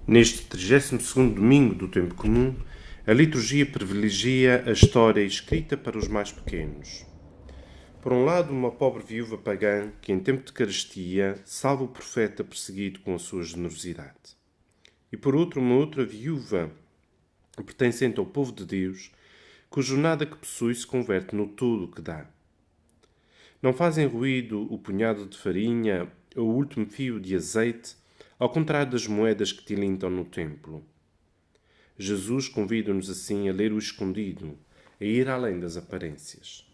Neste 32º domingo do tempo comum, a liturgia privilegia a história escrita para os mais pequenos. Por um lado, uma pobre viúva pagã que, em tempo de carestia, salva o profeta perseguido com a sua generosidade. E por outro, uma outra viúva pertencente ao povo de Deus, cujo nada que possui se converte no todo que dá. Não fazem ruído o punhado de farinha ou o último fio de azeite, ao contrário das moedas que tilintam no templo. Jesus convida-nos assim a ler o escondido, a ir além das aparências.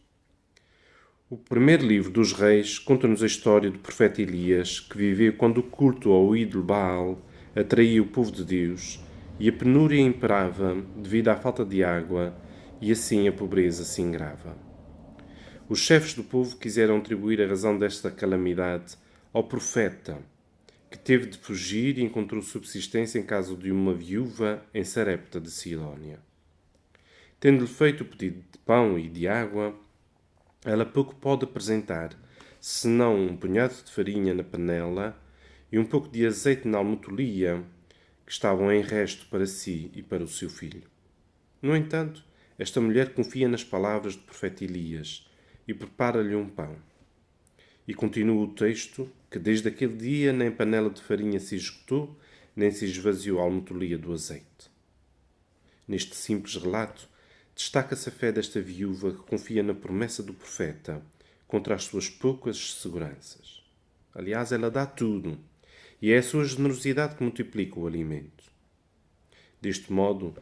O primeiro livro dos Reis conta-nos a história do profeta Elias, que viveu quando o culto ao ídolo Baal atraía o povo de Deus e a penúria imperava devido à falta de água e assim a pobreza se ingrava. Os chefes do povo quiseram atribuir a razão desta calamidade ao profeta, que teve de fugir e encontrou subsistência em casa de uma viúva em Sarepta de Sidónia. Tendo-lhe feito o pedido de pão e de água, ela pouco pode apresentar, senão um punhado de farinha na panela e um pouco de azeite na almotolia, que estavam em resto para si e para o seu filho. No entanto, esta mulher confia nas palavras do profeta Elias e prepara-lhe um pão. E continua o texto que desde aquele dia nem a panela de farinha se esgotou, nem se esvaziou a almotolia do azeite. Neste simples relato, destaca-se a fé desta viúva que confia na promessa do profeta contra as suas poucas seguranças. Aliás, ela dá tudo, e é a sua generosidade que multiplica o alimento. Deste modo,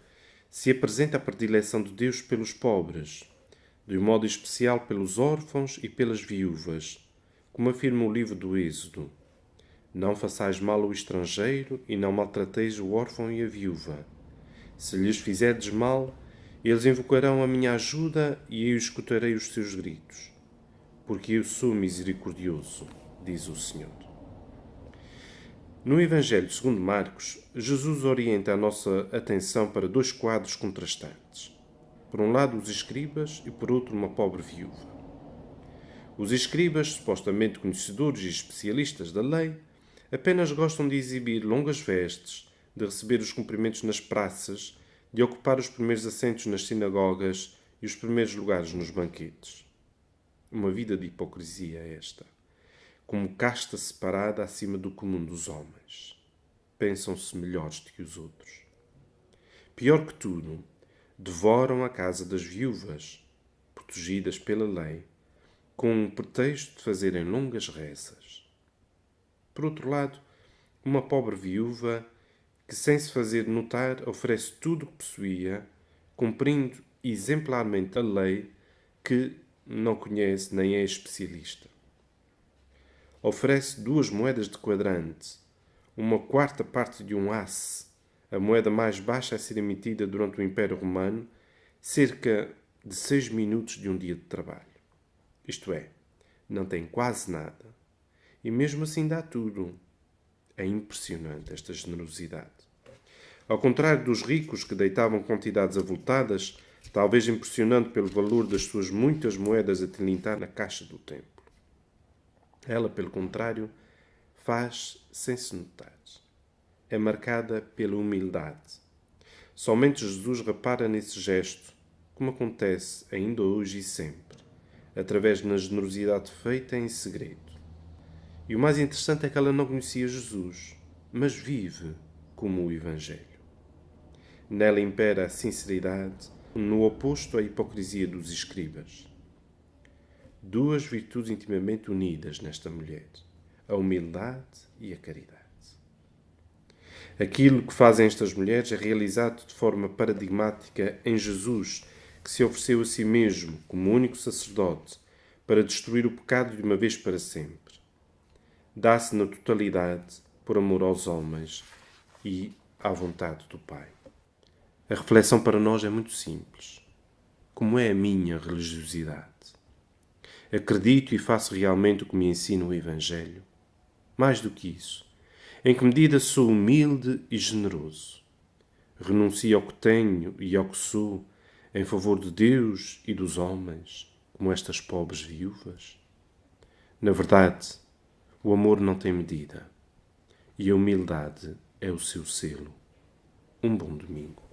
se apresenta a predileção de Deus pelos pobres, de um modo especial pelos órfãos e pelas viúvas, como afirma o livro do Êxodo. Não façais mal ao estrangeiro e não maltrateis o órfão e a viúva. Se lhes fizerdes mal, eles invocarão a minha ajuda e eu escutarei os seus gritos. Porque eu sou misericordioso, diz o Senhor. No Evangelho segundo Marcos, Jesus orienta a nossa atenção para dois quadros contrastantes. Por um lado, os escribas e por outro, uma pobre viúva. Os escribas, supostamente conhecedores e especialistas da lei, apenas gostam de exibir longas vestes, de receber os cumprimentos nas praças, de ocupar os primeiros assentos nas sinagogas e os primeiros lugares nos banquetes. Uma vida de hipocrisia esta, como casta separada acima do comum dos homens. Pensam-se melhores do que os outros. Pior que tudo, devoram a casa das viúvas, protegidas pela lei, com o pretexto de fazerem longas rezas. Por outro lado, uma pobre viúva que, sem se fazer notar, oferece tudo o que possuía, cumprindo exemplarmente a lei que não conhece nem é especialista. Oferece 2 moedas de quadrante, uma quarta parte de um asse, a moeda mais baixa a ser emitida durante o Império Romano, cerca de 6 minutos de um dia de trabalho. Isto é, não tem quase nada. E mesmo assim dá tudo. É impressionante esta generosidade. Ao contrário dos ricos que deitavam quantidades avultadas, talvez impressionante pelo valor das suas muitas moedas a tilintar na caixa do templo. Ela, pelo contrário, faz sem se notar. É marcada pela humildade. Somente Jesus repara nesse gesto, como acontece ainda hoje e sempre, através da generosidade feita em segredo. E o mais interessante é que ela não conhecia Jesus, mas vive como o Evangelho. Nela impera a sinceridade, no oposto à hipocrisia dos escribas. 2 virtudes intimamente unidas nesta mulher, a humildade e a caridade. Aquilo que fazem estas mulheres é realizado de forma paradigmática em Jesus, que se ofereceu a si mesmo como único sacerdote para destruir o pecado de uma vez para sempre. Dá-se na totalidade por amor aos homens e à vontade do Pai. A reflexão para nós é muito simples. Como é a minha religiosidade? Acredito e faço realmente o que me ensina o Evangelho? Mais do que isso, em que medida sou humilde e generoso? Renuncio ao que tenho e ao que sou em favor de Deus e dos homens, como estas pobres viúvas? Na verdade, o amor não tem medida e a humildade é o seu selo. Um bom domingo.